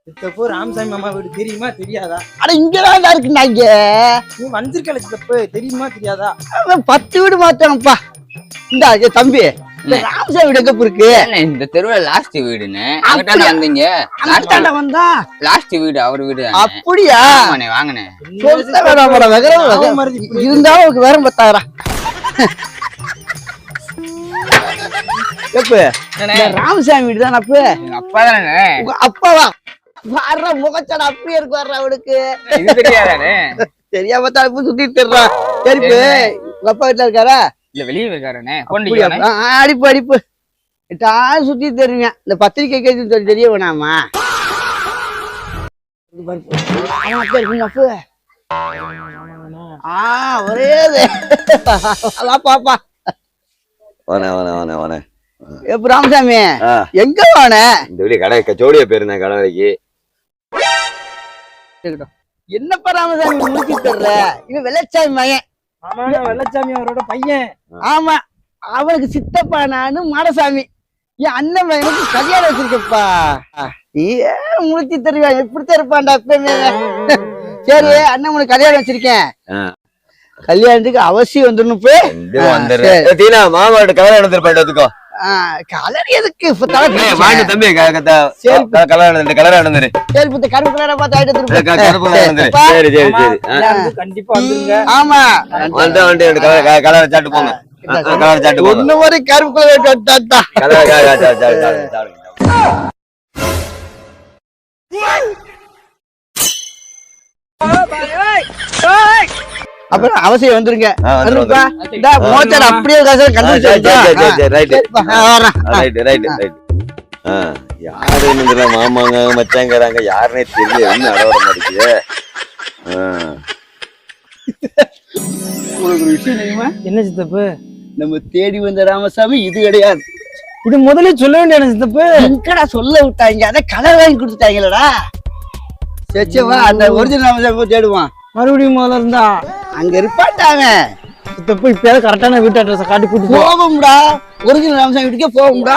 சித்தப்பு ராமசாமி மாமா வீடு தெரியுமா தெரியாதா? அட இங்கதான் இருக்குண்டாங்க. நீ வந்திருக்கல சித்தப்பு, தெரியுமா தெரியாதா? 10 வீடு மாத்தாங்கப்பா. இந்த தம்பி ராமசாமி வீடு எங்க இருக்கு? இந்த தெருவுல லாஸ்ட் வீடுன்னு அங்கிட்ட வந்தீங்க. வந்தா லாஸ்ட் வீடு அவர் வீடு. அப்படியா? வாங்கண்ணே. இருந்தாலும் உனக்கு வேற பத்தாயிரம். ராமசாமி வீடு தான் அப்ப. அப்பா தானே? உங்க அப்பாவா? வர்ற முகச்சாட அப்படியே இருக்கு. வர்ற அவனுக்கு தெரியாதானே? தெரியாம தான் சுத்திட்டு தெரியா. சரிப்பு உங்க அப்பா வீட்டுல இருக்காரா? இல்ல வெளியே இருக்காருண்ணே. அடிப்பு அடிப்பு சுத்தி தெரியுங்க. இந்த பத்திரிக்கை கேட்டு தெரிய வேணாமா? ஒரே பாப்பா எப்ப ராமசாமி எங்க வான? இந்த வெளியே கடை கச்சோடியா போயிருந்தேன் கடை வரைக்கும். என்னப்பா ராமசாமி முடிச்சு தர்ற? இவன் வெள்ளச்சாமி மகன். வெள்ளச்சாமி அவரோட பையன். ஆமா, அவனுக்கு சித்தப்பா நானு மாடசாமி. என் அண்ணன் பையனுக்கு கல்யாணம் வச்சிருக்கப்பா. நீ முடிச்சு தருவா எப்படித்தான் இருப்பான்டா எப்பயுமே. சரி அண்ணன் உனக்கு கல்யாணம் வச்சிருக்கேன். கல்யாணத்துக்கு அவசியம் வந்துடணும். மாமாவோட கல்யாணம் நடந்திருப்பாண்டதுக்கோ கலர் எதுக்கு தம்பி கல்யாணம் நடந்துரு. கருப்பு கலரை பார்த்து சரி சரி சரி கண்டிப்பா வந்துருங்க. ஆமா கலர் சாப்பிட்டு போங்க. கலர் சாப்பிட்டு போங்க. ஒண்ணு மாதிரி கருப்பு கலர் அப்புறம் அவசியம் வந்துருங்க. அப்படியே யாரு மாமாங்க மச்சாங்கிறாங்க யாருன்னே தெரியல. என்ன அடவர மாட்டேங்குது. உங்களுக்கு ஒரு விஷயம் தெரியுமா? என்ன சித்தப்பு? நம்ம தேடி வந்த ராமசாமி இது கிடையாது. இது முதல்ல சொல்ல வேண்டிய சித்தப்பு. எங்கடா சொல்ல விட்டாங்க? அதான் கலர் வாங்கி கொடுத்துட்டாங்களடா. சச்சவா அந்த ஒரிஜினல் ராமசாமி தேடுவான். மறுபடியும் முதல்ல இருந்தா அங்க இருப்பாட்டாங்க. சித்தப்பு இப்பயாவது கரெக்டான வீட்டு அட்ரஸ் காட்டி கூட்டு போகும்டா. ஒரிஜினல் ராமசாமி வீட்டுக்கே போகும்டா.